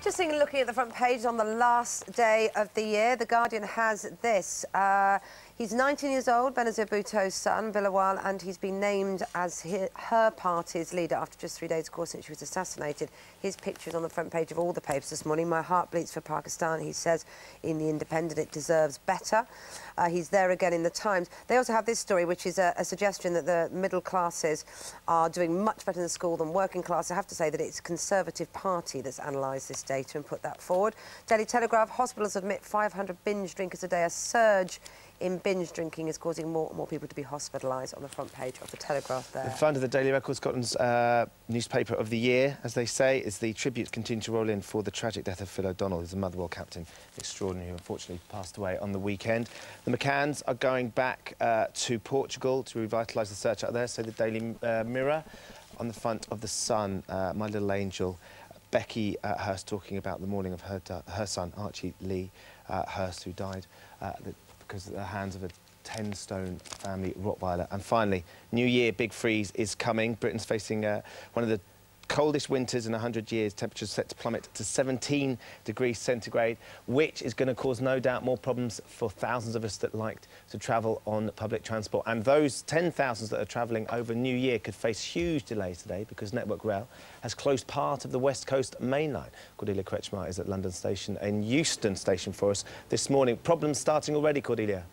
Just looking at the front page on the last day of the year, The Guardian has this. He's 19 years old, Benazir Bhutto's son, Bilawal, and he's been named as her party's leader after just 3 days, of course, since she was assassinated. His picture is on the front page of all the papers this morning. My heart bleeds for Pakistan, he says in The Independent. It deserves better. He's there again in The Times. They also have this story, which is a suggestion that the middle classes are doing much better in school than working class. I have to say that it's a Conservative Party that's analysed this data and put that forward. Daily Telegraph, hospitals admit 500 binge drinkers a day. A surge in binge drinking is causing more and more people to be hospitalised. On the front page of the Telegraph there. The fund of the Daily Record, Scotland's newspaper of the year, as they say, is the tributes continue to roll in for the tragic death of Phil O'Donnell, who's a Motherwell captain extraordinary, who unfortunately passed away on the weekend. The McCanns are going back to Portugal to revitalise the search out there, so the Daily Mirror. On the front of the Sun, My Little Angel, Becky Hurst talking about the mourning of her son, Archie Lee Hurst, who died because of the hands of a 10-stone family Rottweiler. And finally, New Year, big freeze is coming. Britain's facing one of the coldest winters in 100 years. Temperatures set to plummet to 17 degrees centigrade, which is going to cause, no doubt, more problems for thousands of us that like to travel on public transport. And those 10,000 that are travelling over New Year could face huge delays today because Network Rail has closed part of the West Coast main line. Cordelia Kretschmar is at London Station and Euston Station for us this morning. Problems starting already, Cordelia?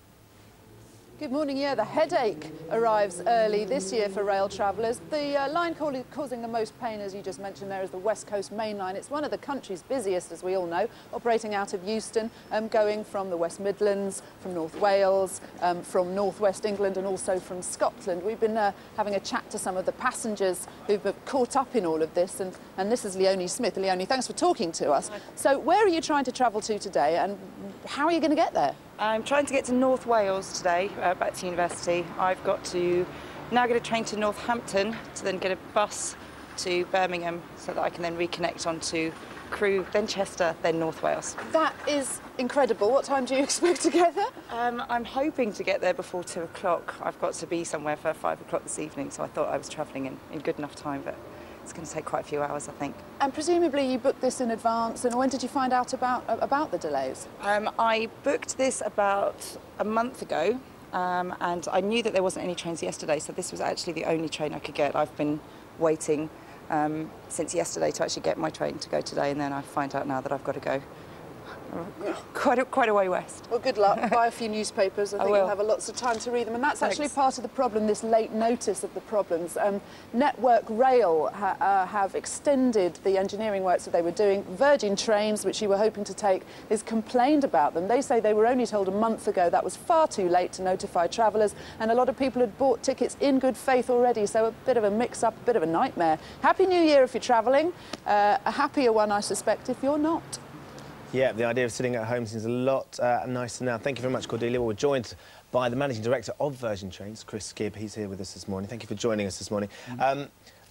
Good morning. Yeah, the headache arrives early this year for rail travellers. The line causing the most pain, as you just mentioned there, is the West Coast Main Line. It's one of the country's busiest, as we all know, operating out of Euston, going from the West Midlands, from North Wales, from North West England and also from Scotland. We've been having a chat to some of the passengers who've caught up in all of this, and this is Leonie Smith. Leonie, thanks for talking to us. So where are you trying to travel to today, and how are you going to get there? I'm trying to get to North Wales today, back to university. I've got to now get a train to Northampton to then get a bus to Birmingham so that I can then reconnect onto Crewe, then Chester, then North Wales. That is incredible. What time do you expect to get there? I'm hoping to get there before 2 o'clock. I've got to be somewhere for 5 o'clock this evening, so I thought I was travelling in good enough time, but it's going to take quite a few hours, I think. And presumably you booked this in advance, and when did you find out about the delays? I booked this about a month ago, and I knew that there wasn't any trains yesterday, so this was actually the only train I could get. I've been waiting since yesterday to actually get my train to go today, and then I find out now that I've got to go quite a way west. Well, good luck. Buy a few newspapers. I think you'll have lots of time to read them. And that's actually part of the problem, this late notice of the problems. Network Rail have extended the engineering works that they were doing. Virgin Trains, which you were hoping to take, is complained about them. They say they were only told a month ago that was far too late to notify travellers, and a lot of people had bought tickets in good faith already, so a bit of a mix-up, a bit of a nightmare. Happy New Year if you're travelling. A happier one, I suspect, if you're not. Yeah, the idea of sitting at home seems a lot nicer now. Thank you very much, Cordelia. Well, we're joined by the Managing Director of Virgin Trains, Chris Gibb. He's here with us this morning. Thank you for joining us this morning.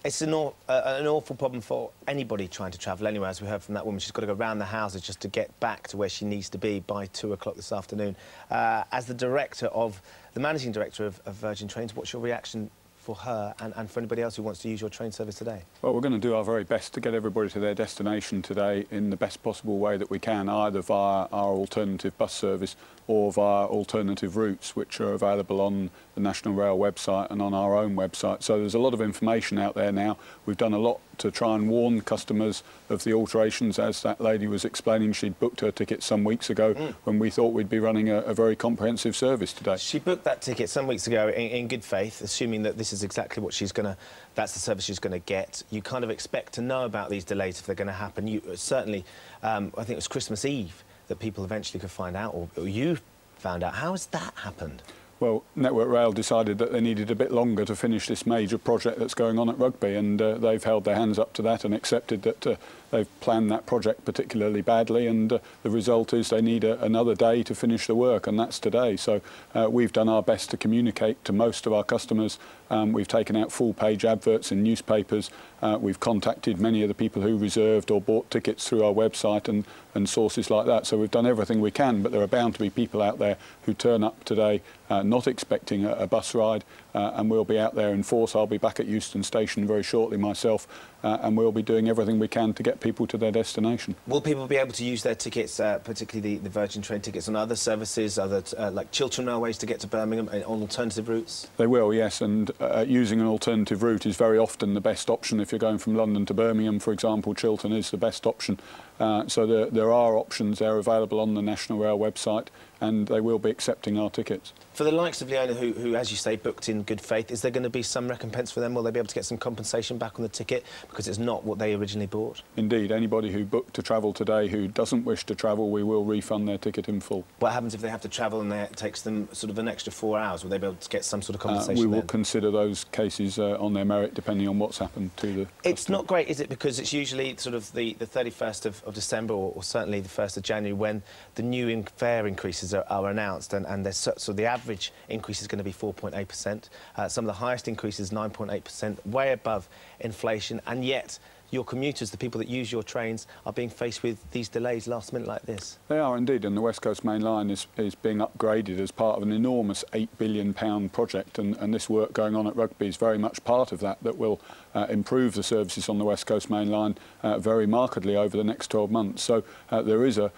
It's an awful problem for anybody trying to travel anywhere, as we heard from that woman. She's got to go round the houses just to get back to where she needs to be by 2 o'clock this afternoon. As the Managing Director of Virgin Trains, what's your reaction for her and for anybody else who wants to use your train service today? Well, we're going to do our very best to get everybody to their destination today in the best possible way that we can, either via our alternative bus service or via alternative routes, which are available on the National Rail website and on our own website. So there's a lot of information out there now. We've done a lot to try and warn customers of the alterations. As that lady was explaining, she'd booked her ticket some weeks ago when we thought we'd be running a very comprehensive service today. She booked that ticket some weeks ago in good faith, assuming that this is exactly what she's going to, that's the service she's going to get. You kind of expect to know about these delays if they're going to happen. You certainly, I think it was Christmas Eve that people eventually could find out, or you found out. How has that happened? Well, Network Rail decided that they needed a bit longer to finish this major project that's going on at Rugby, and they've held their hands up to that and accepted that they've planned that project particularly badly, and the result is they need another day to finish the work, and that's today. So we've done our best to communicate to most of our customers. We've taken out full-page adverts in newspapers. We've contacted many of the people who reserved or bought tickets through our website and sources like that. So we've done everything we can, but there are bound to be people out there who turn up today not expecting a bus ride, and we'll be out there in force. I'll be back at Euston Station very shortly myself, and we'll be doing everything we can to get people to their destination. Will people be able to use their tickets, particularly the Virgin train tickets, on other services, like Chiltern Railways to get to Birmingham, on alternative routes? They will, yes, and using an alternative route is very often the best option. If you're going from London to Birmingham, for example, Chiltern is the best option. So there are options there available on the National Rail website, and they will be accepting our tickets. For the likes of Leona, who, as you say, booked in good faith, is there going to be some recompense for them? Will they be able to get some compensation back on the ticket because it's not what they originally bought? Indeed, anybody who booked to travel today who doesn't wish to travel, we will refund their ticket in full. What happens if they have to travel and it takes them sort of an extra 4 hours? Will they be able to get some sort of compensation We will then? consider those cases on their merit, depending on what's happened to the It's not great, is it? Because it's usually sort of the 31st of December or certainly the 1st of January when the new fare increases are announced, and so the average increase is going to be 4.8%. Some of the highest increases, 9.8%, way above inflation, and yet your commuters, the people that use your trains, are being faced with these delays last minute like this. They are indeed, and the West Coast Main Line is being upgraded as part of an enormous £8 billion project, and this work going on at Rugby is very much part of that will improve the services on the West Coast Main Line very markedly over the next 12 months. So there is a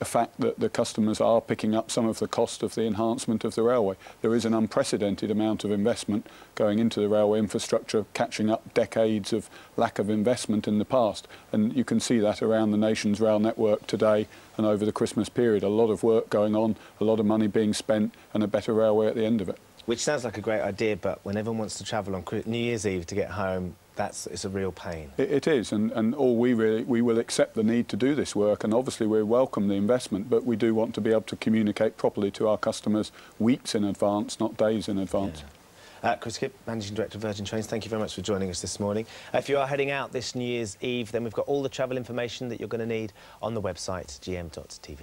fact that the customers are picking up some of the cost of the enhancement of the railway. There is an unprecedented amount of investment going into the railway infrastructure, catching up decades of lack of investment in the past, and you can see that around the nation's rail network today and over the Christmas period. A lot of work going on, a lot of money being spent, and a better railway at the end of it. Which sounds like a great idea, but when everyone wants to travel on New Year's Eve to get home, it's a real pain. It is, and all we will accept the need to do this work, and obviously we welcome the investment, but we do want to be able to communicate properly to our customers weeks in advance, not days in advance. Yeah. Chris Kipp, Managing Director of Virgin Trains, thank you very much for joining us this morning. If you are heading out this New Year's Eve, then we've got all the travel information that you're going to need on the website, gm.tv.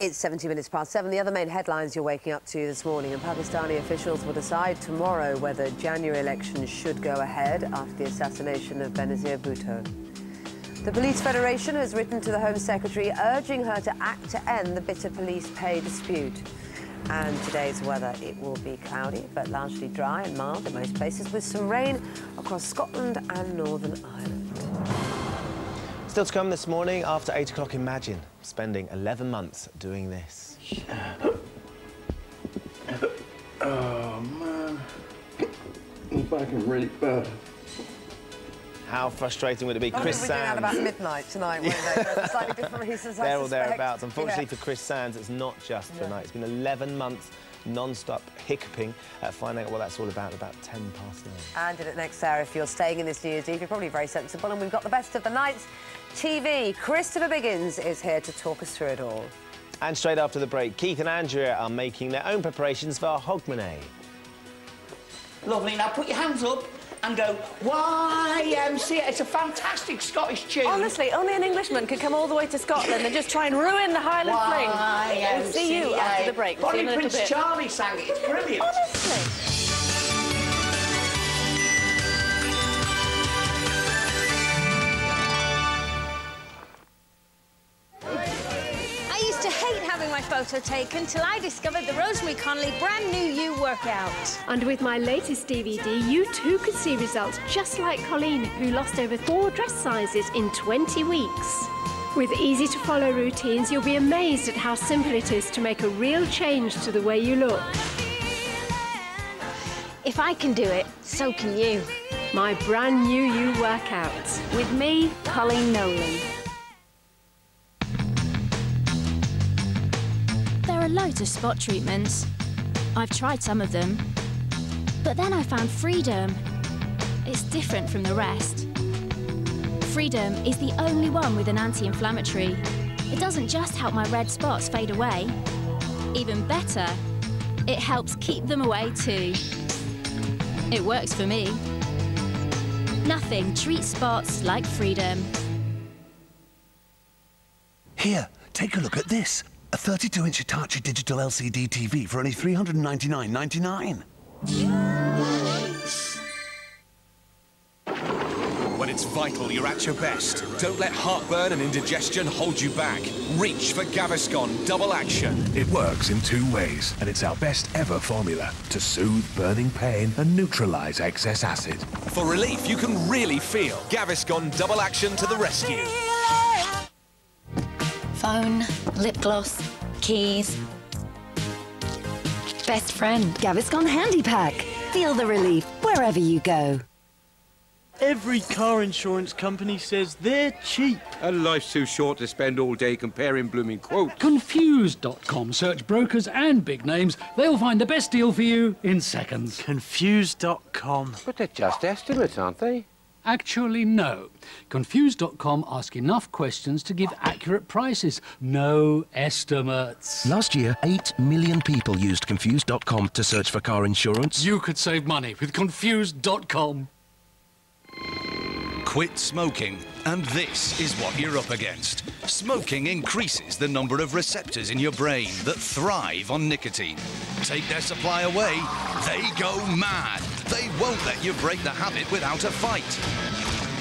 It's 70 minutes past 7. The other main headlines you're waking up to this morning, and Pakistani officials will decide tomorrow whether January elections should go ahead after the assassination of Benazir Bhutto. The Police Federation has written to the Home Secretary urging her to act to end the bitter police pay dispute. And today's weather, it will be cloudy but largely dry and mild in most places, with some rain across Scotland and Northern Ireland. Still to come this morning, after 8 o'clock, imagine spending 11 months doing this. Oh, man. I'm back in really bad. How frustrating would it be? Chris Sands. We're doing that about midnight tonight, won't they? For slightly different reasons, I There or suspect. thereabouts. Unfortunately for Chris Sands, it's not just tonight. It's been 11 months non-stop hiccuping, finding out what that's all about 10 past 9. And in it next, Sarah, if you're staying in this New Year's Eve, you're probably very sensible, and we've got the best of the night's TV. Christopher Biggins is here to talk us through it all. And straight after the break, Keith and Andrea are making their own preparations for Hogmanay. Lovely. Now put your hands up and go YMCA. It's a fantastic Scottish tune. Honestly, only an Englishman could come all the way to Scotland and just try and ruin the Highland Fling. We'll see you after the break. Bonnie Prince Charlie sang it. It's brilliant. Honestly. My photo taken till I discovered the Rosemary Connolly brand new You workout. And with my latest DVD, you too could see results just like Colleen, who lost over 4 dress sizes in 20 weeks. With easy-to-follow routines, you'll be amazed at how simple it is to make a real change to the way you look. If I can do it, so can you. My brand new You workout. With me, Colleen Nolan. There are loads of spot treatments. I've tried some of them. But then I found Freedom. It's different from the rest. Freedom is the only one with an anti-inflammatory. It doesn't just help my red spots fade away. Even better, it helps keep them away too. It works for me. Nothing treats spots like Freedom. Here, take a look at this. A 32-inch Hitachi digital LCD TV for only $399.99. When it's vital you're at your best. Don't let heartburn and indigestion hold you back. Reach for Gaviscon Double Action. It works in 2 ways, and it's our best ever formula to soothe burning pain and neutralise excess acid. For relief you can really feel. Gaviscon Double Action to the rescue. Phone, lip gloss, keys. Best friend, Gaviscon Handy Pack. Feel the relief wherever you go. Every car insurance company says they're cheap. And life's too short to spend all day comparing blooming quotes. Confused.com. Search brokers and big names. They'll find the best deal for you in seconds. Confused.com. But they're just estimates, aren't they? Actually, no. Confused.com ask enough questions to give accurate prices. No estimates. Last year, 8 million people used Confused.com to search for car insurance. You could save money with Confused.com. Quit smoking, and this is what you're up against. Smoking increases the number of receptors in your brain that thrive on nicotine. Take their supply away, they go mad. They won't let you break the habit without a fight.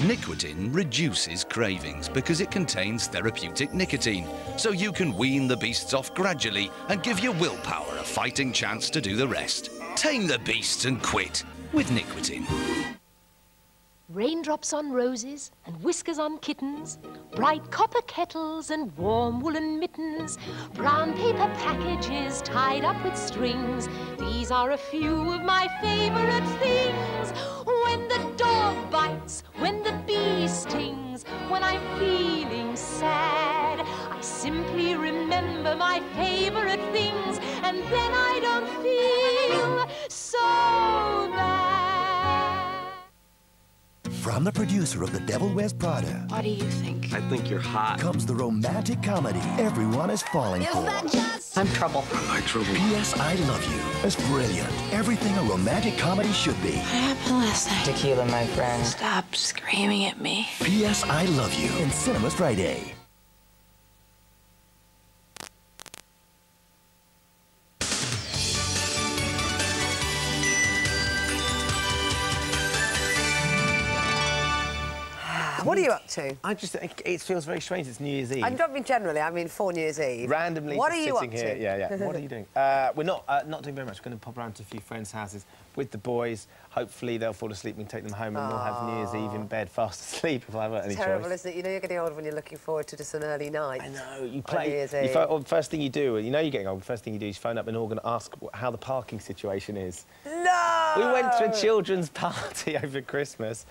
Nicotine reduces cravings because it contains therapeutic nicotine, so you can wean the beasts off gradually and give your willpower a fighting chance to do the rest. Tame the beasts and quit with nicotine. Raindrops on roses and whiskers on kittens, bright copper kettles and warm woolen mittens, brown paper packages tied up with strings. These are a few of my favourite things. When the dog bites, when the bee stings, when I'm feeling sad, I simply remember my favourite things, and then I don't feel so bad. From the producer of The Devil Wears Prada. What do you think? I think you're hot. Comes the romantic comedy everyone is falling for. I'm trouble. I like trouble. P.S. I Love You is brilliant. Everything a romantic comedy should be. What happened last night? Tequila, my friend. Stop screaming at me. P.S. I Love You in cinemas Friday. What are you up to? I just think it feels very strange. It's New Year's Eve. I'm not being generally, I mean for New Year's Eve. Randomly what just are you sitting up here. to? Yeah. What are you doing? We're not doing very much. We're going to pop around to a few friends' houses with the boys. Hopefully they'll fall asleep and we can take them home and we'll have New Year's Eve in bed fast asleep if I have any choice. Terrible, isn't it? You know you're getting old when you're looking forward to just an early night. I know. You play. New Year's Eve. First thing you do, you know you're getting old, the first thing you do is phone up and ask how the parking situation is. No! We went to a children's party over Christmas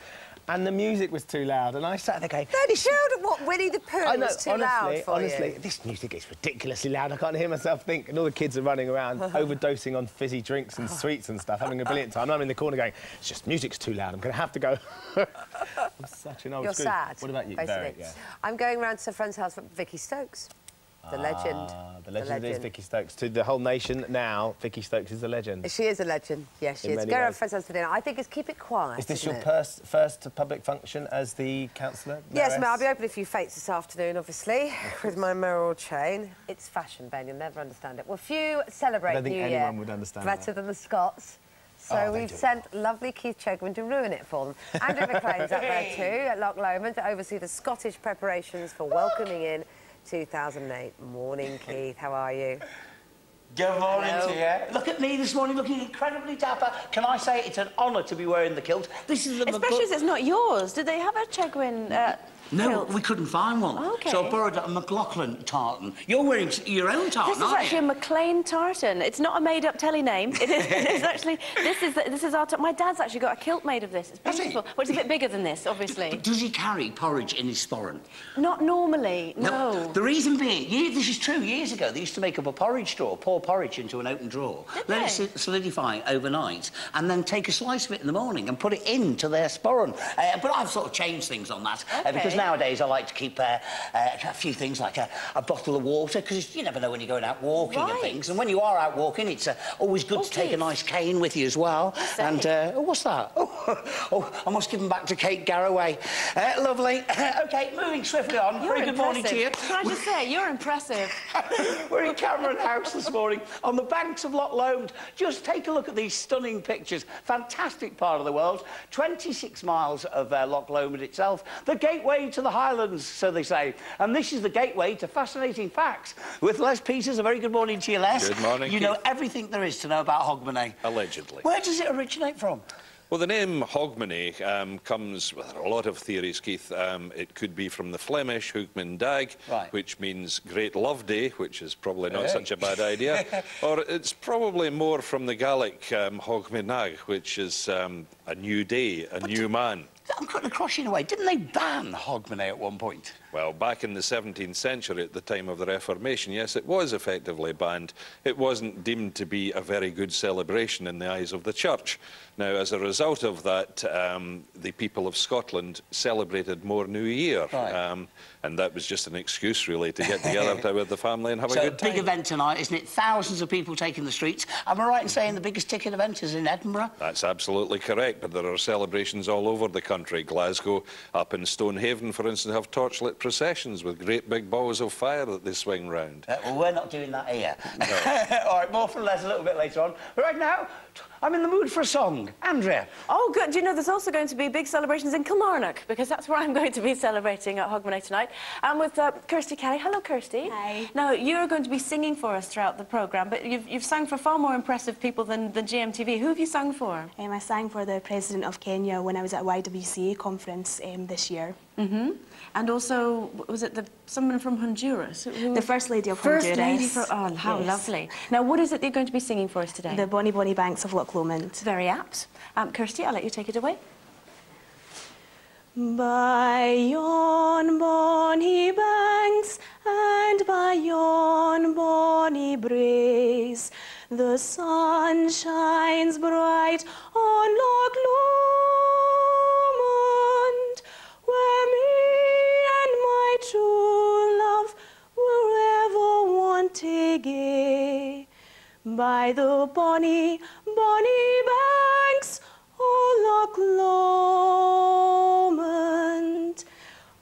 and the music was too loud, and I sat there going... They showed what, Winnie the Pooh was too loud for honestly, you. this music is ridiculously loud. I can't hear myself think, and all the kids are running around, overdosing on fizzy drinks and sweets and stuff, having a brilliant time. And I'm in the corner going, it's just music's too loud, I'm going to have to go. I'm such an old You're school. sad. What about you? Very, yeah. I'm going round to a friend's house for Vicky Stokes. The legend. The legend is Vicky Stokes. To the whole nation now, Vicky Stokes is a legend. She is a legend, yes, she is. Go around friend's house for dinner. I think it's keep it quiet. Is this your first public function as the councillor? Yes, ma'am. I'll be opening a few fates this afternoon, obviously, with my mayoral chain. It's fashion, Ben. You'll never understand it. Well, few celebrate New Year. I don't think anyone would understand better than the Scots. So we've sent lovely Keith Chegwin to ruin it for them. Andrew McLean's up there too, at Loch Lomond, to oversee the Scottish preparations for welcoming in 2008. Morning, Keith. How are you? Good morning to you. Look at me this morning, looking incredibly dapper. Can I say it's an honour to be wearing the kilt? This is especially as it's not yours. Did they have a Chegwin No, kilt? we couldn't find one. Okay. So I borrowed a McLaughlin tartan. You're wearing your own tartan, This is actually a McLean tartan. It's not a made-up telly name. It is actually. This is our. My dad's actually got a kilt made of this. It's beautiful. Well, it's a bit bigger than this, obviously. But does he carry porridge in his sporran? Not normally. No. The reason being, this is true. Years ago, they used to make up a porridge straw, pour porridge into an open drawer, let it solidify overnight, and then take a slice of it in the morning and put it into their sporran. But I've sort of changed things on that because nowadays I like to keep a few things like a bottle of water, because you never know when you're going out walking and things. And when you are out walking, it's always good to take a nice cane with you as well. And, oh, what's that? Oh, I must give them back to Kate Garraway. Lovely. OK, moving swiftly on. Very good morning to you. Can I just say, you're impressive. We're in Cameron House this morning on the banks of Loch Lomond. Just take a look at these stunning pictures. Fantastic part of the world. 26 miles of Loch Lomond itself. The gateway to the Highlands, so they say. And this is the gateway to fascinating facts. With Les Peters, a very good morning to you, Les. Good morning. You know everything there is to know about Hogmanay. Allegedly. Where does it originate from? Well, the name Hogmanay comes with a lot of theories, Keith. It could be from the Flemish Hoogman Dag, which means Great Love Day, which is probably not such a bad idea. Or it's probably more from the Gaelic Hogmanay, which is a new day, a new man. I'm cutting across you in a way. Didn't they ban Hogmanay at one point? Well, back in the 17th century, at the time of the Reformation, yes, it was effectively banned. It wasn't deemed to be a very good celebration in the eyes of the church. Now, as a result of that, the people of Scotland celebrated more New Year. And that was just an excuse, really, to get together with the family and have a good time. Big event tonight, isn't it? Thousands of people taking the streets. Am I right in saying the biggest ticket event is in Edinburgh? That's absolutely correct, but there are celebrations all over the country. Glasgow, up in Stonehaven, for instance, have torchlit processions with great big balls of fire that they swing round. Well, we're not doing that here. No. All right, more from Les a little bit later on. But right now, I'm in the mood for a song. Andrea. Oh, good. Do you know there's also going to be big celebrations in Kilmarnock, because that's where I'm going to be celebrating at Hogmanay tonight. And with Kirsty Kelly. Hello, Kirsty. Hi. Now, you're going to be singing for us throughout the programme, but you've sung for far more impressive people than GMTV. Who have you sung for? I sang for the President of Kenya when I was at a YWCA conference this year. And also, was it someone from Honduras? The First Lady of Honduras. First Lady for... Oh, how lovely. Now, what is it that you're going to be singing for us today? The Bonnie Bonnie Banks of Loch Lomond. Very apt. Kirsty, I'll let you take it away. By yon bonny banks and by yon bonny braes, the sun shines bright on Loch Lomond, where me and my true love were ever wonte gay. By the bonny, bonny banks of Loch Lomond.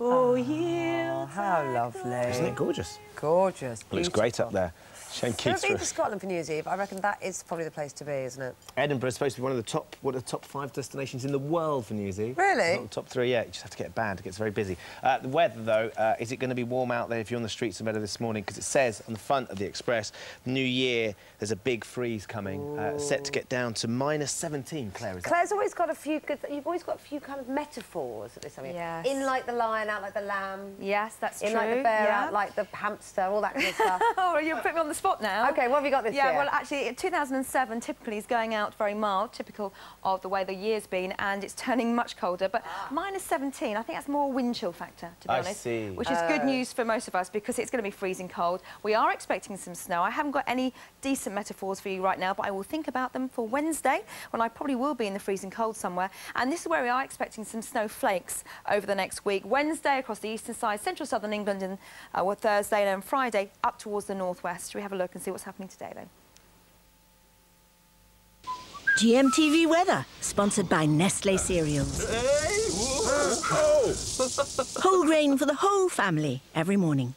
Oh, yield. How lovely. Isn't it gorgeous? Gorgeous. It looks great up there. Shame Keith's Been to Scotland for New Year's Eve. I reckon that is probably the place to be, isn't it? Edinburgh is supposed to be one of the top 5 destinations in the world for New Year's Eve. Really? Not the top 3 yet. You just have to get a band. It gets very busy. The weather, though, is it going to be warm out there if you're on the streets of Edinburgh this morning? Because it says on the front of the Express, New Year, there's a big freeze coming, set to get down to -17. Claire, Claire's always got a few good... You've always got a few kind of metaphors at this time. Yes. In like the lion, out like the lamb. Yes, that's true. In like the bear, out like the hamster, all that kind of stuff. Oh, well, you're putting me on the spot now. OK, what have you got this year? Yeah, well, actually, 2007 typically is going out very mild, typical of the way the year's been, and it's turning much colder. But -17, I think that's more wind chill factor, to be honest. See. Which is good news for most of us, because it's going to be freezing cold. We are expecting some snow. I haven't got any decent metaphors for you right now, but I will think about them for Wednesday, when I probably will be in the freezing cold somewhere. And this is where we are expecting some snowflakes over the next week. Wednesday across the eastern side, central southern England, and Thursday, and then Friday up towards the northwest. Shall we have a look and see what's happening today, then? GMTV weather, sponsored by Nestlé cereals. Whole grain for the whole family every morning.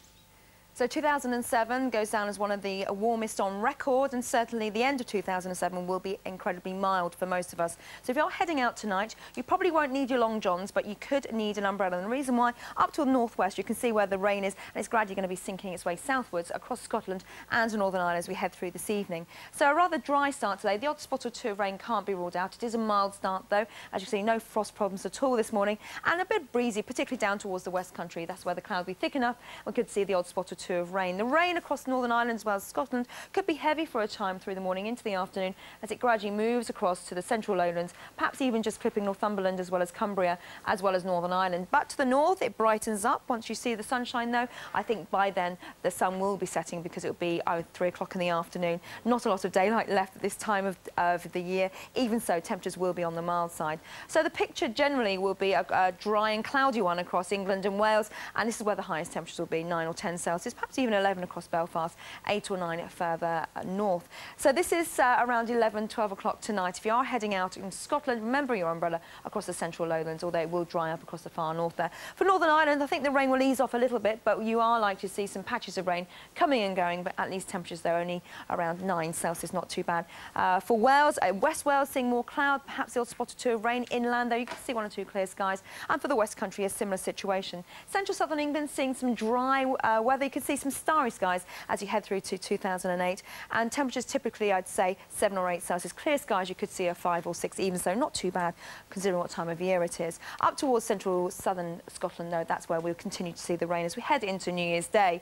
So 2007 goes down as one of the warmest on record, and certainly the end of 2007 will be incredibly mild for most of us. So if you're heading out tonight, you probably won't need your long johns, but you could need an umbrella. And the reason why, up to the northwest, you can see where the rain is, and it's gradually going to be sinking its way southwards across Scotland and the Northern Ireland as we head through this evening. So a rather dry start today. The odd spot or two of rain can't be ruled out. It is a mild start, though. As you see, no frost problems at all this morning, and a bit breezy, particularly down towards the West Country. That's where the cloud will be thick enough. We could see the odd spot or two two of rain. The rain across Northern Ireland as well as Scotland could be heavy for a time through the morning into the afternoon as it gradually moves across to the central lowlands, perhaps even just clipping Northumberland as well as Cumbria as well as Northern Ireland. But to the north, it brightens up once you see the sunshine, though. I think by then the sun will be setting because it will be 3 o'clock in the afternoon. Not a lot of daylight left at this time of the year. Even so, temperatures will be on the mild side. So the picture generally will be a dry and cloudy one across England and Wales, and this is where the highest temperatures will be 9 or 10 Celsius, perhaps even 11 across Belfast, 8 or 9 further north. So this is around 11, 12 o'clock tonight. If you are heading out in Scotland, remember your umbrella across the central lowlands, although it will dry up across the far north there. For Northern Ireland, I think the rain will ease off a little bit, but you are likely to see some patches of rain coming and going, but at least temperatures there only around 9 Celsius, not too bad. For Wales, West Wales, seeing more cloud, perhaps the odd spot or two of rain inland, though you can see 1 or 2 clear skies. And for the West Country, a similar situation. Central southern England seeing some dry weather. You can see some starry skies as you head through to 2008. And temperatures typically, I'd say, 7 or 8 Celsius. Clear skies, you could see a 5 or 6, even so, not too bad considering what time of year it is. Up towards central southern Scotland, though, that's where we'll continue to see the rain as we head into New Year's Day.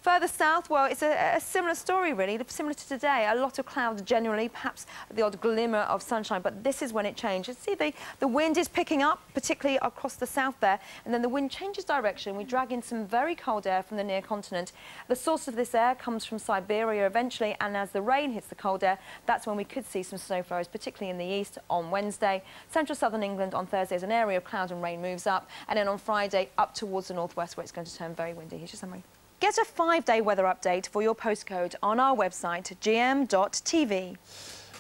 Further south, well, it's a similar story, really, similar to today. A lot of clouds generally, perhaps the odd glimmer of sunshine, but this is when it changes. See, the wind is picking up, particularly across the south there, and then the wind changes direction. We drag in some very cold air from the near continent. The source of this air comes from Siberia eventually, and as the rain hits the cold air, that's when we could see some snow flurries, particularly in the east on Wednesday. Central southern England on Thursday as an area of cloud and rain moves up, and then on Friday up towards the northwest where it's going to turn very windy. Here's your summary. Get a 5-day weather update for your postcode on our website, gm.tv.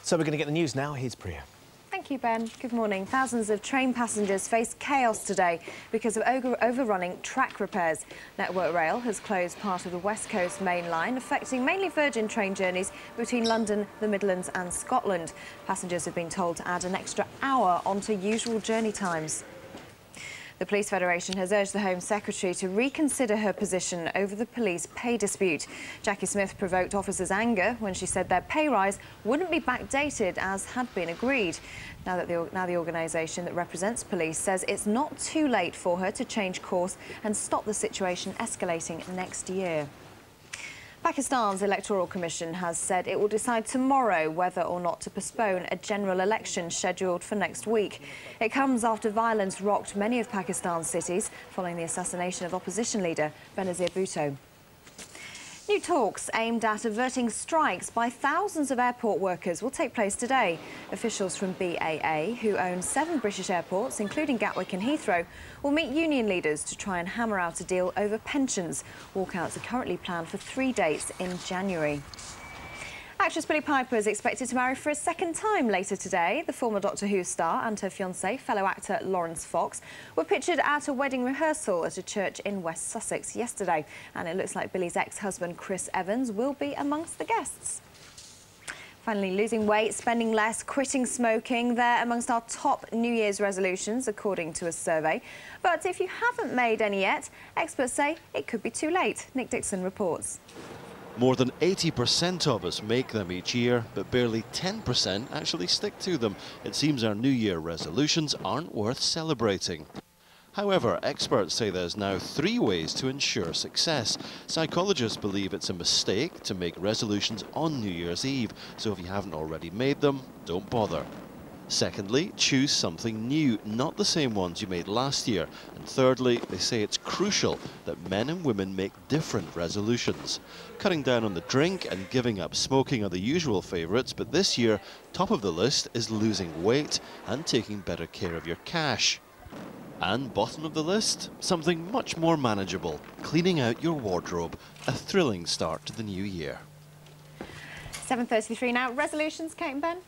So we're going to get the news now. Here's Priya. Thank you, Ben. Good morning. Thousands of train passengers face chaos today because of overrunning track repairs. Network Rail has closed part of the West Coast main line, affecting mainly Virgin train journeys between London, the Midlands and Scotland. Passengers have been told to add an extra hour onto usual journey times. The Police Federation has urged the Home Secretary to reconsider her position over the police pay dispute. Jackie Smith provoked officers' anger when she said their pay rise wouldn't be backdated as had been agreed. Now the organisation that represents police says it's not too late for her to change course and stop the situation escalating next year. Pakistan's Electoral Commission has said it will decide tomorrow whether or not to postpone a general election scheduled for next week. It comes after violence rocked many of Pakistan's cities following the assassination of opposition leader Benazir Bhutto. New talks aimed at averting strikes by thousands of airport workers will take place today. Officials from BAA, who own 7 British airports, including Gatwick and Heathrow, will meet union leaders to try and hammer out a deal over pensions. Walkouts are currently planned for 3 dates in January. Actress Billie Piper is expected to marry for a second time later today. The former Doctor Who star and her fiancé, fellow actor Lawrence Fox, were pictured at a wedding rehearsal at a church in West Sussex yesterday. And it looks like Billie's ex-husband, Chris Evans, will be amongst the guests. Finally, losing weight, spending less, quitting smoking, they're amongst our top New Year's resolutions, according to a survey. But if you haven't made any yet, experts say it could be too late. Nick Dixon reports. More than 80% of us make them each year, but barely 10% actually stick to them. It seems our New Year resolutions aren't worth celebrating. However, experts say there's now 3 ways to ensure success. Psychologists believe it's a mistake to make resolutions on New Year's Eve, so if you haven't already made them, don't bother. Secondly, choose something new, not the same ones you made last year. And thirdly, they say it's crucial that men and women make different resolutions. Cutting down on the drink and giving up smoking are the usual favourites, but this year, top of the list is losing weight and taking better care of your cash. And bottom of the list, something much more manageable, cleaning out your wardrobe, a thrilling start to the new year. 7:33 now. Resolutions, Kate and Ben?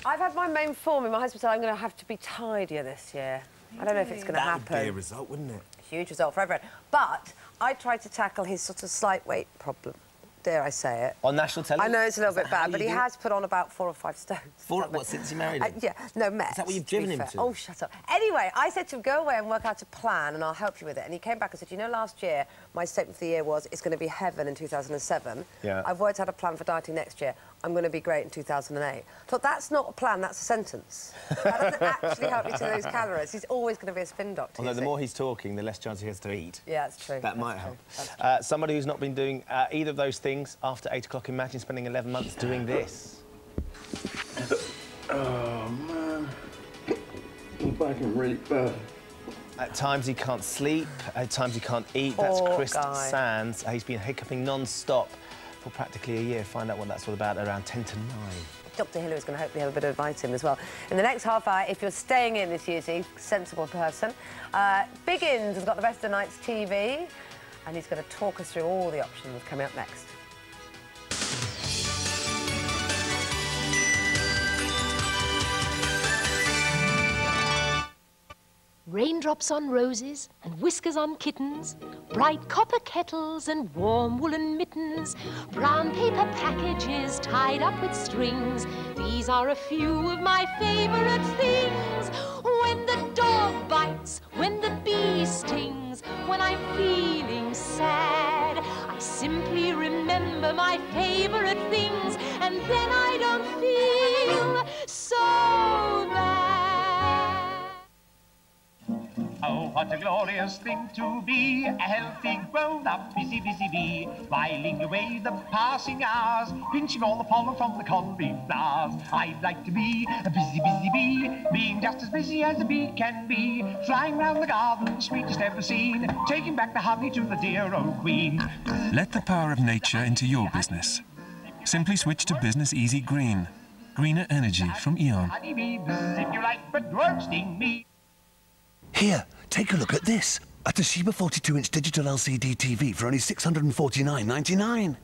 I've had my main form and my husband said I'm going to have to be tidier this year. I don't know if it's going to happen. That would be a result, wouldn't it? Huge result for everyone. But I tried to tackle his sort of slight weight problem dare I say it. On national television? I know it's a little bit bad, but he has put on about 4 or 5 stones. What, since he married him? Yeah, no, met. Is that what you've driven him to? Oh, shut up. Anyway, I said to him, go away and work out a plan and I'll help you with it. And he came back and said, you know, last year, my statement for the year was, it's going to be heaven in 2007. Yeah. I've worked out a plan for dieting next year. I'm going to be great in 2008. I thought, that's not a plan, that's a sentence. That doesn't actually help you to lose calories. He's always going to be a spin doctor. Although the more he's talking, the less chance he has to eat. Yeah, that's true. That might help. Somebody who's not been doing either of those things after 8 o'clock, imagine spending 11 months doing this. Oh, man. My back is really bad. At times he can't sleep, at times he can't eat. That's Chris Sands. He's been hiccuping non-stop for practically a year. Find out what that's all about around 10 to 9. Dr. Hillary's going to hopefully have a bit of advice in as well. In the next half hour, if you're staying in this year's Eve, sensible person, Biggins has got the rest of the night's TV, and he's going to talk us through all the options coming up next. Raindrops on roses and whiskers on kittens, bright copper kettles and warm woolen mittens, brown paper packages tied up with strings. These are a few of my favourite things. When the dog bites, when the bee stings, when I'm feeling sad, I simply remember my favourite things, and then I don't feel so bad. Oh, what a glorious thing to be, a healthy, grown-up, busy, busy bee, whiling away the passing hours, pinching all the pollen from the colibri flowers. I'd like to be a busy, busy bee, being just as busy as a bee can be, flying round the garden, sweetest ever seen, taking back the honey to the dear old queen. Let the power of nature into your business. Simply switch to Business Easy Green. Greener energy from Eon. Honeybees, if you like, but won't sting me. Here, take a look at this. A Toshiba 42-inch digital LCD TV for only $649.99.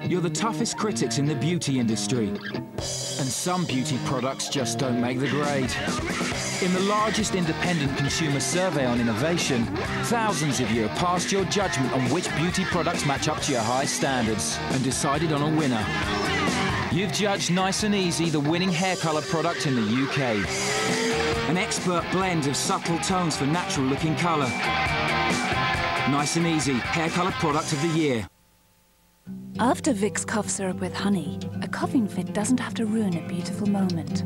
You're the toughest critics in the beauty industry. And some beauty products just don't make the grade. In the largest independent consumer survey on innovation, thousands of you have passed your judgment on which beauty products match up to your high standards and decided on a winner. You've judged Nice and Easy, the winning hair colour product in the UK. An expert blend of subtle tones for natural-looking colour. Nice and Easy, hair colour product of the year. After Vicks cough syrup with honey, a coughing fit doesn't have to ruin a beautiful moment.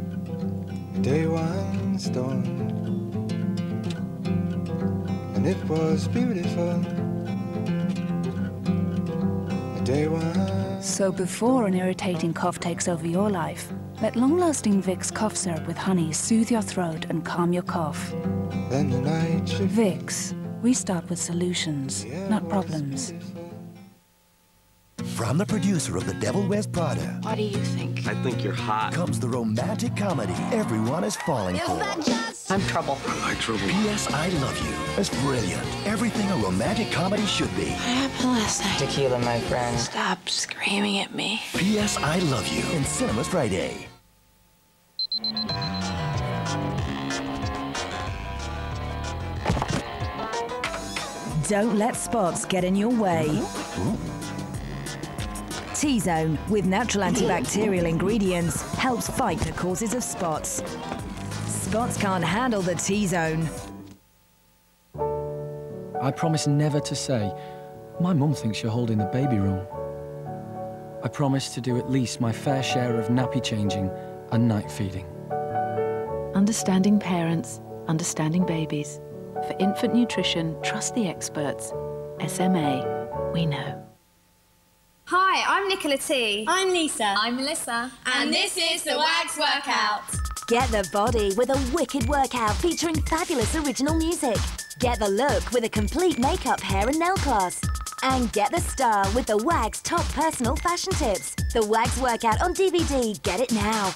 Day one storm, and it was beautiful. Day one. So before an irritating cough takes over your life, let long-lasting Vicks cough syrup with honey soothe your throat and calm your cough. Then the night Vicks, we start with solutions, not problems. From the producer of The Devil Wears Prada. What do you think? I think you're hot. Comes the romantic comedy everyone is falling for. I'm trouble. I like trouble. P.S. I Love You is brilliant. Everything a romantic comedy should be. What happened last night? Tequila, my friend. Stop screaming at me. P.S. I Love You in cinemas Friday. Don't let spots get in your way. T-Zone, with natural antibacterial ingredients, helps fight the causes of spots. Spots can't handle the T-Zone. I promise never to say, my mum thinks you're holding the baby wrong. I promise to do at least my fair share of nappy changing and night feeding. Understanding parents, understanding babies. For infant nutrition, trust the experts. SMA, we know. Hi, I'm Nicola T. I'm Lisa. I'm Melissa. And this is the Wags Workout. Get the body with a wicked workout featuring fabulous original music. Get the look with a complete makeup, hair and nail class. And get the style with the Wags top personal fashion tips. The Wags Workout on DVD. Get it now.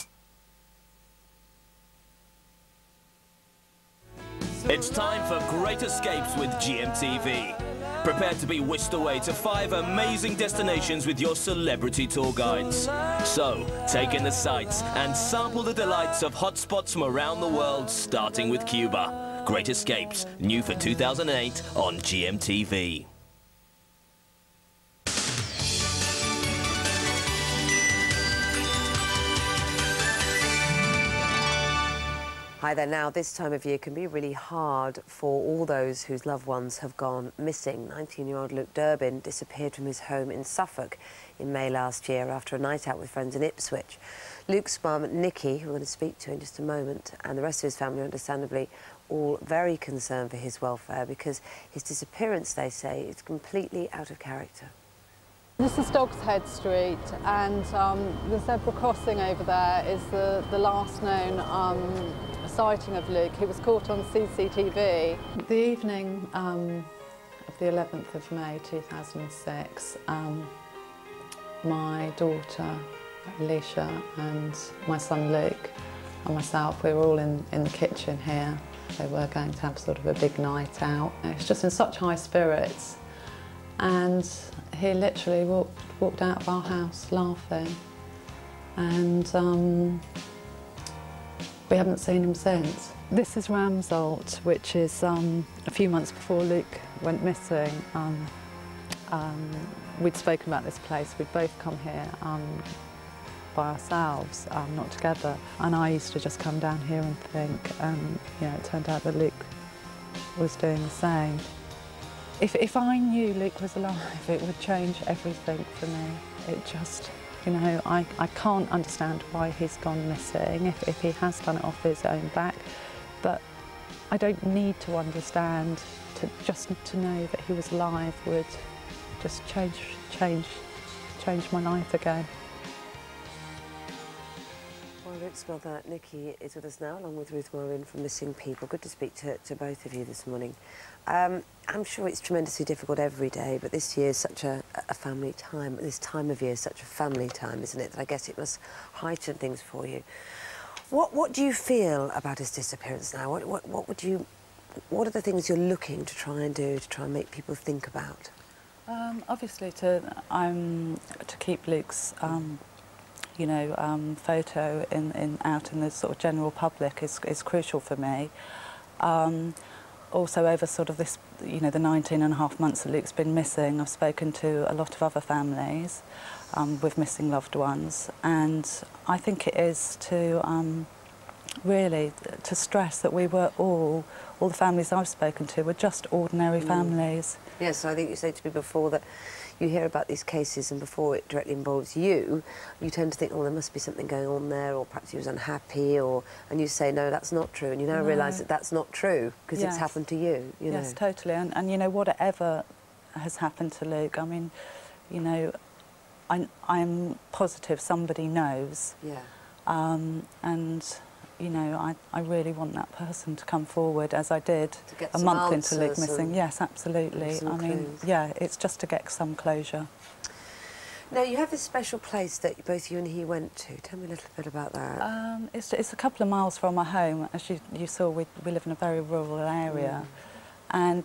It's time for Great Escapes with GMTV. Prepare to be whisked away to 5 amazing destinations with your celebrity tour guides. So, take in the sights and sample the delights of hotspots from around the world, starting with Cuba. Great Escapes, new for 2008 on GMTV. Hi there. Now, this time of year can be really hard for all those whose loved ones have gone missing. 19-year-old Luke Durbin disappeared from his home in Suffolk in May last year after a night out with friends in Ipswich. Luke's mum, Nikki, who we're going to speak to in just a moment, and the rest of his family, understandably, all very concerned for his welfare because his disappearance, they say, is completely out of character. This is Dog's Head Street, and the zebra crossing over there is the last known sighting of Luke. He was caught on CCTV. The evening of the 11th of May 2006, my daughter Alicia and my son Luke and myself, we were all in the kitchen here. They were going to have sort of a big night out. It was just in such high spirits, and he literally walked out of our house laughing, and we haven't seen him since. This is Ramsholt, which is a few months before Luke went missing. We'd spoken about this place. We'd both come here by ourselves, not together. And I used to just come down here and think, you know, it turned out that Luke was doing the same. If I knew Luke was alive, it would change everything for me. It just, you know, I can't understand why he's gone missing, if he has done it off his own back, but I don't need to understand. Just to know that he was alive would just change my life again. Well, Luke's mother, Nikki, is with us now, along with Ruth Morin from Missing People. Good to speak to both of you this morning. I'm sure it's tremendously difficult every day, but this year is such a family time. This time of year is such a family time, isn't it? That I guess it must heighten things for you. What do you feel about his disappearance now? What are the things you're looking to try and do to try and make people think about? Obviously, to keep Luke's you know, photo out in the sort of general public is crucial for me. Also, over sort of this, you know, the 19.5 months that Luke's been missing, I've spoken to a lot of other families with missing loved ones, and I think it is to really to stress that we were all the families I've spoken to were just ordinary families. Yes, I think you said to me before that you hear about these cases and before it directly involves you, you tend to think, oh, there must be something going on there, or perhaps he was unhappy, and you say, no, that's not true, and you now realise that that's not true because it's happened to you, you know. Yes, totally, and you know, whatever has happened to Luke, I mean, you know, I'm positive somebody knows. Yeah. And you know, I really want that person to come forward, as I did a month into Luke missing. Yes, absolutely. I mean, yeah, it's just to get some closure. Now, you have this special place that both you and he went to. Tell me a little bit about that. It's a couple of miles from our home. As you saw, we live in a very rural area. And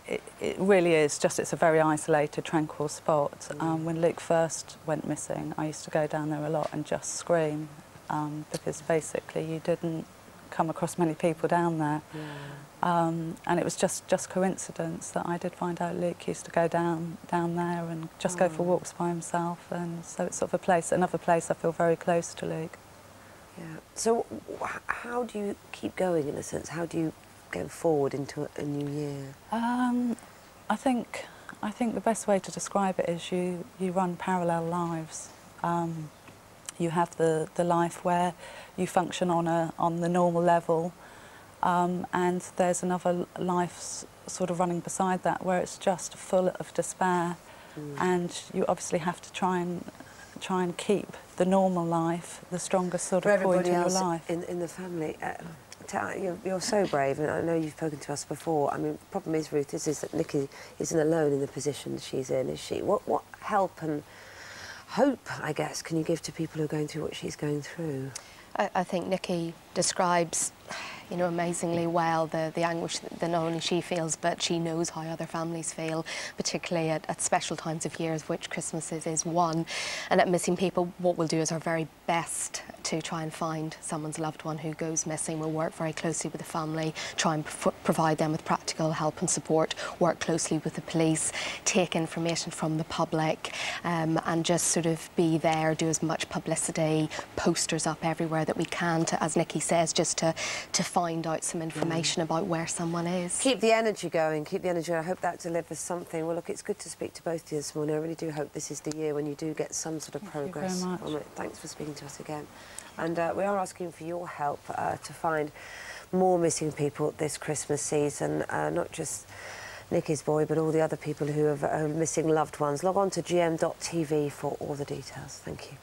it really is just, it's a very isolated, tranquil spot. When Luke first went missing, I used to go down there a lot and just scream. Because basically you didn't come across many people down there. And it was just coincidence that I did find out Luke used to go down there and just go for walks by himself, and so it's sort of another place I feel very close to Luke. Yeah. So how do you keep going, in a sense? How do you go forward into a new year? I think the best way to describe it is you run parallel lives. You have the life where you function on the normal level, and there's another life sort of running beside that where it's just full of despair, and you obviously have to try and keep the normal life the strongest sort of point in your life. In the family, you're so brave, and I know you've spoken to us before. I mean, the problem is, Ruth, is that Nikki isn't alone in the position she's in, is she? What help and hope, I guess, can you give to people who are going through what she's going through? I think Nikki describes, you know, amazingly well, the anguish that not only she feels, but she knows how other families feel, particularly at special times of years, which Christmas is one. And at Missing People, what we'll do is our very best to try and find someone's loved one who goes missing. We'll work very closely with the family, try and provide them with practical help and support, work closely with the police, take information from the public, and just sort of be there, do as much publicity, posters up everywhere that we can to, as Nikki says, just to find out some information about where someone is. Keep the energy going, keep the energy going. I hope that delivers something. Well, look, it's good to speak to both of you this morning. I really do hope this is the year when you do get some sort of progress on it. Thanks for speaking to us again. And we are asking for your help to find more missing people this Christmas season, not just Nikki's boy, but all the other people who have missing loved ones. Log on to gm.tv for all the details. Thank you.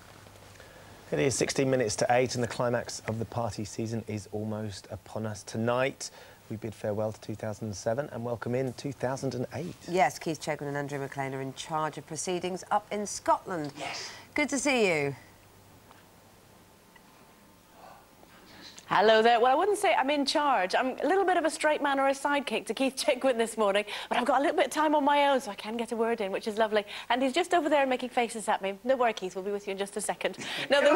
It is 16 minutes to 8 and the climax of the party season is almost upon us. Tonight, we bid farewell to 2007 and welcome in 2008. Yes, Keith Chegwin and Andrew McLean are in charge of proceedings up in Scotland. Yes. Good to see you. Hello there. Well, I wouldn't say I'm in charge. I'm a little bit of a straight man or a sidekick to Keith Chegwin this morning, but I've got a little bit of time on my own, so I can get a word in, which is lovely. And he's just over there making faces at me. Don't worry, Keith, we'll be with you in just a second. Now, the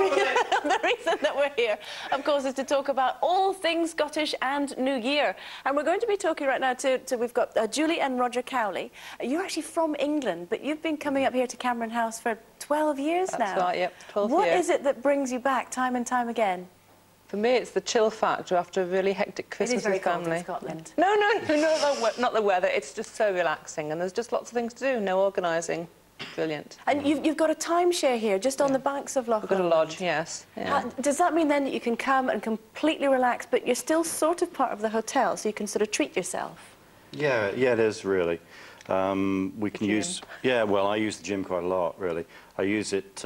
reason that we're here, of course, is to talk about all things Scottish and New Year. And we're going to be talking right now to we've got Julie and Roger Cowley. You're actually from England, but you've been coming up here to Cameron House for 12 years now. That's right, yep, 12 years. What is it that brings you back time and time again? For me, it's the chill factor after a really hectic Christmas with family. It is very cold in Scotland. No, not the weather. It's just so relaxing, and there's just lots of things to do. No organising. Brilliant. And you've got a timeshare here, just on the banks of Loch We've got a lodge, yes. Yeah. Does that mean then that you can come and completely relax, but you're still sort of part of the hotel, so you can sort of treat yourself? Yeah, it is really. We can use. Yeah, well, I use the gym quite a lot, really. I use it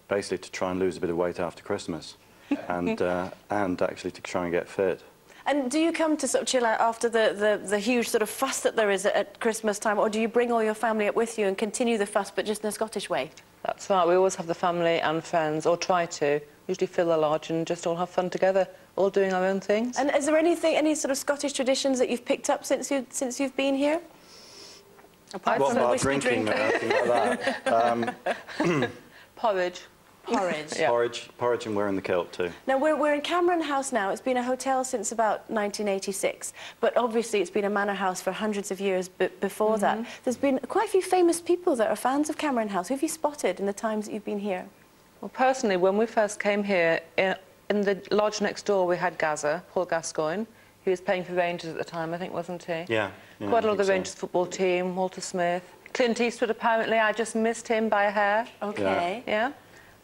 basically to try and lose a bit of weight after Christmas. and actually to try and get fit. And do you come to sort of chill out after the huge sort of fuss that there is at Christmas time, or do you bring all your family up with you and continue the fuss, but just in a Scottish way? That's right. We always have the family and friends, or try to. Usually fill the lodge and just all have fun together, all doing our own things. And is there any sort of Scottish traditions that you've picked up since you've been here? Apart from the whiskey drinking or anything like that. Porridge. Porridge. Yeah. Porridge and wearing the kilt too. Now, we're in Cameron House now. It's been a hotel since about 1986, but obviously it's been a manor house for hundreds of years before that. There's been quite a few famous people that are fans of Cameron House. Who have you spotted in the times that you've been here? Well, personally, when we first came here, in the lodge next door, we had Gazza, Paul Gascoigne, who was playing for Rangers at the time, I think, wasn't he? Yeah. Quite a lot of the Rangers football team, Walter Smith. Clint Eastwood, apparently, I just missed him by a hair. OK. Yeah.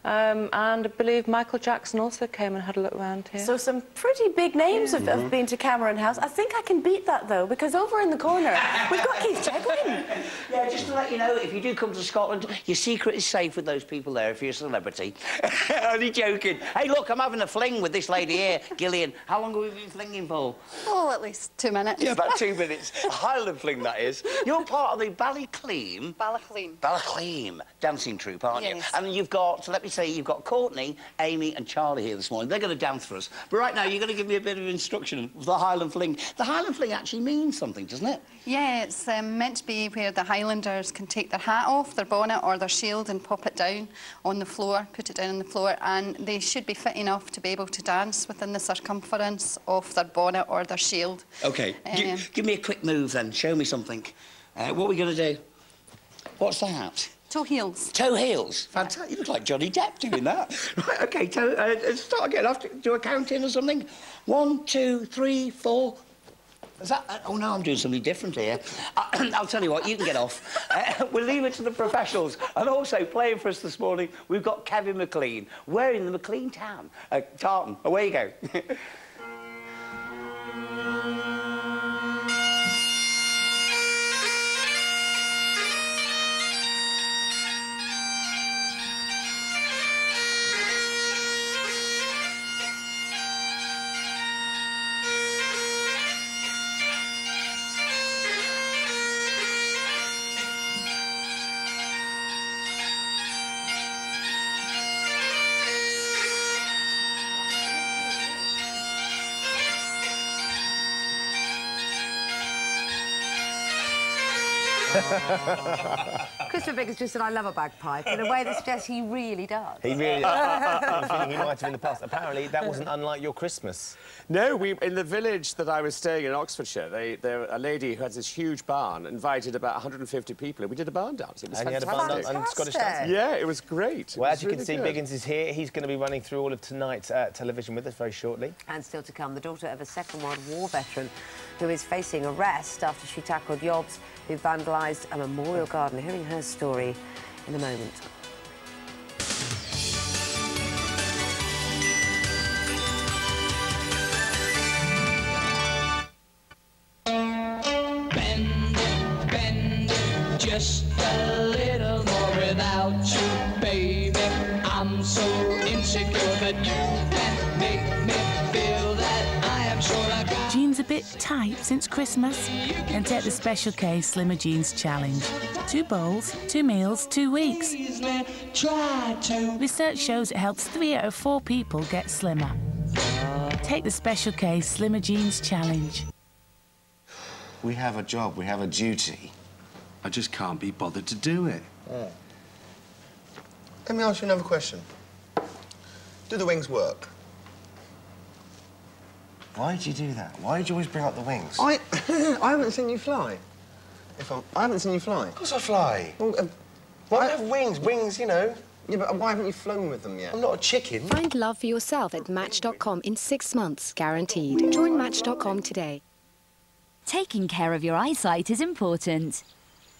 And I believe Michael Jackson also came and had a look around here. So some pretty big names have been to Cameron House. I think I can beat that, though, because over in the corner, we've got Keith Chegwin. Yeah, just to let you know, if you do come to Scotland, your secret is safe with those people there if you're a celebrity. Only joking. Hey, look, I'm having a fling with this lady here, Gillian. How long have we been flinging for? Oh, at least 2 minutes. Yeah, about 2 minutes. A Highland fling, that is. You're part of the Ballyclean dancing troupe, aren't you? And you've got, so let me say, you've got Courtney, Amy and Charlie here this morning. They're going to dance for us. But right now, you're going to give me a bit of instruction of the Highland fling. The Highland fling actually means something, doesn't it? Yeah, it's meant to be where the Highlanders can take their hat off, their bonnet or their shield and pop it down on the floor, put it down on the floor, and they should be fit enough to be able to dance within the circumference of their bonnet or their shield. OK. Give me a quick move, then. Show me something. What are we going to do? What's that? Toe heels. Toe heels? Fantastic. You look like Johnny Depp doing that. Right, OK, start again. I have to do a count in or something. 1, 2, 3, 4... Is that... oh, no, I'm doing something different here. I'll tell you what, you can get off. We'll leave it to the professionals. And also, playing for us this morning, we've got Kevin McLean. We're in the McLean town. Tartan. Away you go. Christopher Biggins just said, I love a bagpipe, in a way that suggests he really does. He really does. He might have in the past. Apparently, that wasn't unlike your Christmas. No, in the village that I was staying in Oxfordshire, a lady who has this huge barn invited about 150 people, and we did a barn dance. It was fantastic. You had a barn dance and Scottish dance? Yeah, it was great. Well, as you can see, Biggins is here. He's going to be running through all of tonight's television with us very shortly. And still to come, the daughter of a Second World War veteran who is facing arrest after she tackled yobs who vandalised a memorial garden. Hearing her story in a moment. Just a little more without you, baby. I'm so insecure that you can make me feel that I am sure I got. Jeans a bit tight since Christmas? Then take the special K Slimmer Jeans Challenge. 2 bowls, 2 meals, 2 weeks. Research shows it helps 3 out of 4 people get slimmer. Take the special K Slimmer Jeans Challenge. We have a job, we have a duty. I just can't be bothered to do it. Oh. Let me ask you another question. Do the wings work? Why did you do that? Why did you always bring up the wings? I haven't seen you fly. I haven't seen you fly. Of course I fly. Well, why do I have wings? Wings, you know. Yeah, but why haven't you flown with them yet? I'm not a chicken. Find love for yourself at Match.com in 6 months, guaranteed. Join Match.com today. Taking care of your eyesight is important.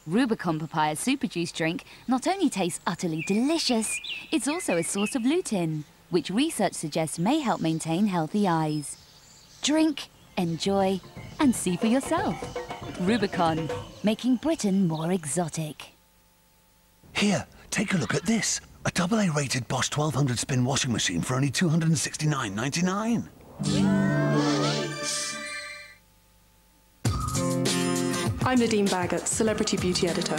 Rubicon Papaya Super Juice drink not only tastes utterly delicious, it's also a source of lutein, which research suggests may help maintain healthy eyes. Drink, enjoy, and see for yourself. Rubicon, making Britain more exotic. Here, take a look at this. A AA rated Bosch 1200 spin washing machine for only £269.99. I'm Nadine Baggett, Celebrity Beauty Editor.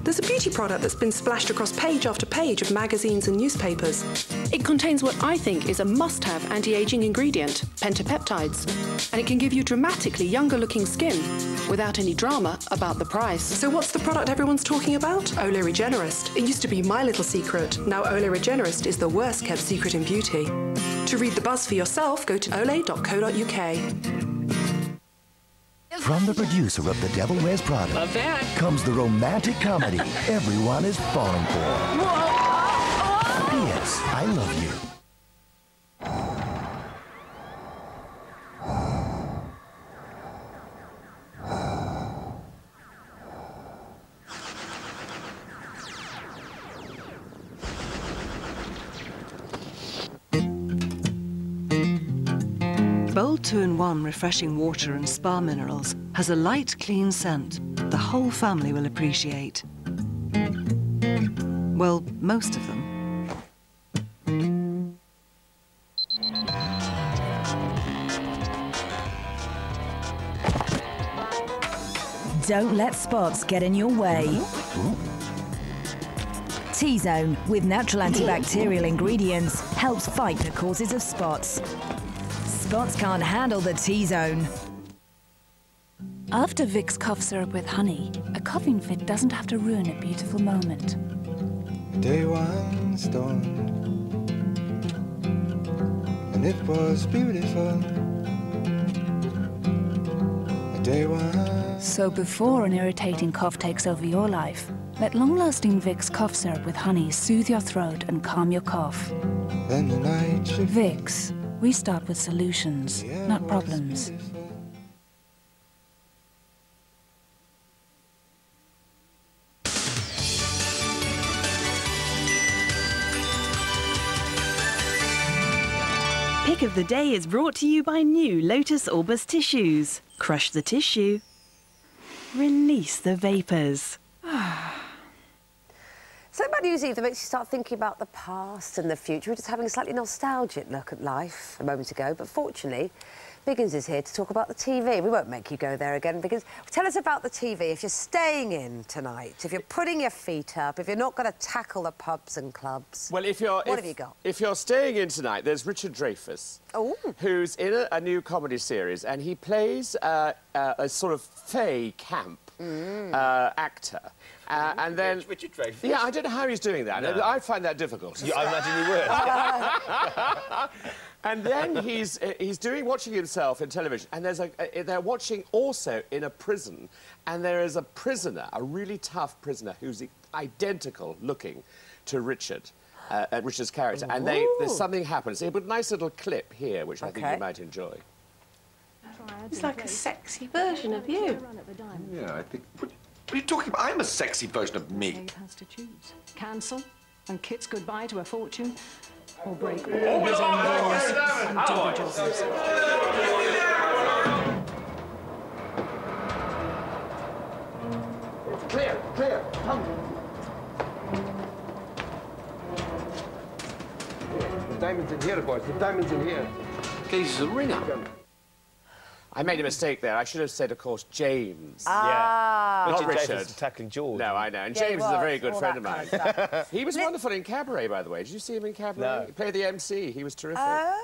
There's a beauty product that's been splashed across page after page of magazines and newspapers. It contains what I think is a must-have anti-aging ingredient, pentapeptides, and it can give you dramatically younger-looking skin without any drama about the price. So what's the product everyone's talking about? Olay Regenerist. It used to be my little secret. Now Olay Regenerist is the worst-kept secret in beauty. To read the buzz for yourself, go to olay.co.uk. From the producer of The Devil Wears Prada comes the romantic comedy everyone is falling for. P.S. I love you. Bold 2-in-1 refreshing water and spa minerals has a light, clean scent the whole family will appreciate. Well, most of them. Don't let spots get in your way. T-Zone, with natural antibacterial ingredients, helps fight the causes of spots. Spots can't handle the T-Zone. After Vicks cough syrup with honey, a coughing fit doesn't have to ruin a beautiful moment. Day one storm, and it was beautiful. Day one. So before an irritating cough takes over your life, let long-lasting Vicks cough syrup with honey soothe your throat and calm your cough. Then the night Vicks. We start with solutions, not problems. Pick of the day is brought to you by new Lotus Orbis tissues. Crush the tissue. Release the vapours. So about New Year's Eve that makes you start thinking about the past and the future. We're just having a slightly nostalgic look at life a moment ago, but fortunately, Biggins is here to talk about the TV. We won't make you go there again, Biggins. Tell us about the TV. If you're staying in tonight, if you're putting your feet up, if you're not going to tackle the pubs and clubs, well, what have you got? If you're staying in tonight, there's Richard Dreyfuss, who's in a new comedy series, and he plays a sort of fey camp actor. And then... Richard Dreyfuss? Yeah, I don't know how he's doing that. No. I find that difficult. I imagine you would. And then he's watching himself in television, and they're watching also in a prison, and there is a prisoner, a really tough prisoner, who's identical looking to Richard. Richard's character, and there's something happens. It's a nice little clip here, which I think you might enjoy. It's like a sexy version of you. Yeah, I think... What are you talking about? I'm a sexy version of me. Kate has to choose. Cancel and kiss goodbye to a fortune, or break all his own laws and do the justice. Clear, clear, come. The diamond's in here, boys. The diamond's in here. He's a ringer. I made a mistake there. I should have said, of course, James. Ah. Not Richard. Richard. Tackling George. No, I know. And Yeah, James is a very good friend of mine. He was Let- wonderful in Cabaret, by the way. Did you see him in Cabaret? No. He played the MC. He was terrific. Oh,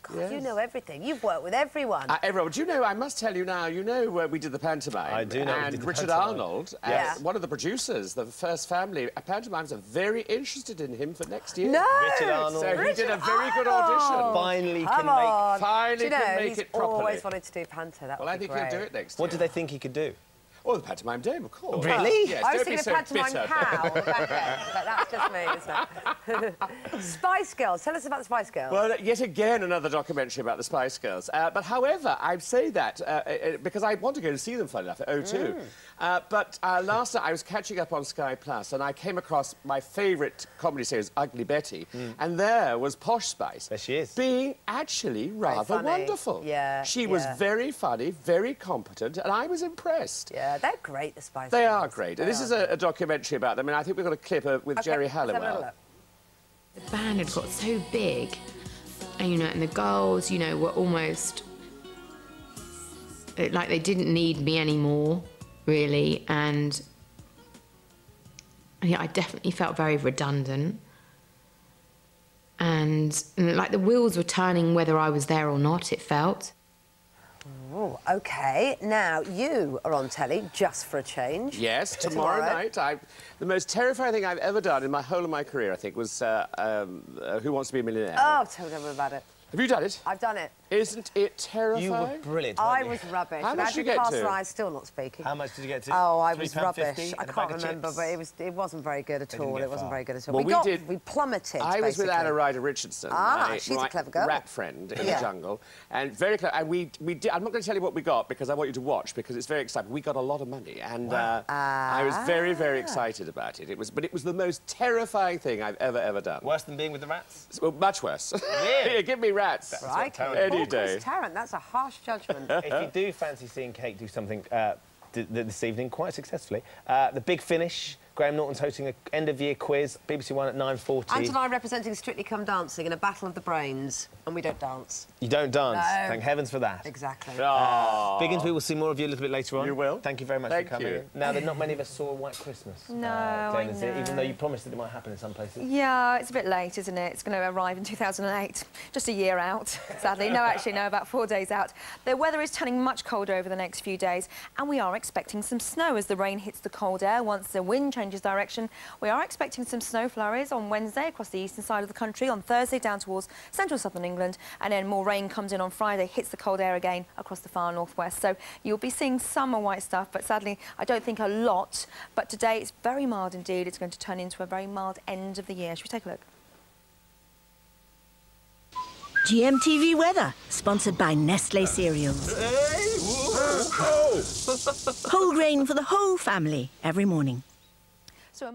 God, Yes. you know everything. You've worked with everyone. Everyone, do you know, I must tell you now, you know we did the pantomime. I do know we And did the Richard pantomime. Arnold, Yes. one of the producers, the First Family pantomimes, are very interested in him for next year. No! Richard Arnold. So he did a very good Arnold. audition. Finally Come can make... on. Finally Do you know, can make he's it properly. always wanted to do panto. That Well, would I be think great. he'll do it next year. What did they think he could do? Oh, the pantomime dame, of course. Really? Yes, I was don't be thinking so of pantomime bitter. cow back then, but that's just me, isn't it? Spice Girls. Tell us about the Spice Girls. Well, yet again, another documentary about the Spice Girls. But however, I say that because I want to go to see them, funny enough, at O2. But last night I was catching up on Sky Plus, and I came across my favourite comedy series, Ugly Betty, and there was Posh Spice. There she is. Being actually rather funny. wonderful. Yeah, She was yeah. very funny, very competent, and I was impressed. Yeah, they're great, the Spice They Girls. are great. And this is a documentary about them, and I think we've got a clip with Jerry let's have a Halliwell. look. The band had got so big, and, you know, and the girls, you know, were almost... like they didn't need me anymore, really, and yeah, I definitely felt very redundant. And like the wheels were turning whether I was there or not, it felt. Oh, OK. Now, you are on telly just for a change. Yes, tomorrow night. The most terrifying thing I've ever done in my whole of my career, I think, was Who Wants to Be a Millionaire? Oh, tell me about it. Have you done it? I've done it. Isn't it terrifying? You were brilliant, I weren't you? was rubbish. How much did you get Past to? Rise, still not speaking. How much did you get to? Oh, I was £3.50 rubbish. I and a can't bag of remember, chips? but it wasn't very good at They didn't all. get It wasn't far. very good at all. Well, we plummeted. I was with basically. Anna Ryder Richardson, she's a clever girl. rap friend in the jungle, and very clever. And we did. I'm not going to tell you what we got because I want you to watch because it's very exciting. We got a lot of money, and I was very, very excited about it. But it was the most terrifying thing I've ever done. Worse than being with the rats? Well, much worse. Really? Yeah, give me rats. Right. Any day. Tarrant, that's a harsh judgment. If you do fancy seeing Kate do something this evening, quite successfully, the Big Finish, Graham Norton's hosting an end-of-year quiz, BBC One at 9:40. Ant and I representing Strictly Come Dancing in a battle of the brains, and we don't dance. You don't dance. No. Thank heavens for that. Exactly. Biggins, we will see more of you a little bit later on. You will. Thank you very much Thank for coming you. in. Now, not many of us saw White Christmas. No, I Jane, is know. it? Even though you promised that it might happen in some places. Yeah, it's a bit late, isn't it? It's going to arrive in 2008. Just a year out, sadly. No, actually, no, about 4 days out. The weather is turning much colder over the next few days, and we are expecting some snow as the rain hits the cold air once the wind changes direction. We are expecting some snow flurries on Wednesday across the eastern side of the country, on Thursday down towards central southern England, and then more rain comes in on Friday, hits the cold air again across the far northwest. So you'll be seeing some white stuff, but sadly, I don't think a lot. But today it's very mild indeed. It's going to turn into a very mild end of the year. Should we take a look? GMTV weather, sponsored by Nestle Cereals. Whole grain for the whole family every morning. So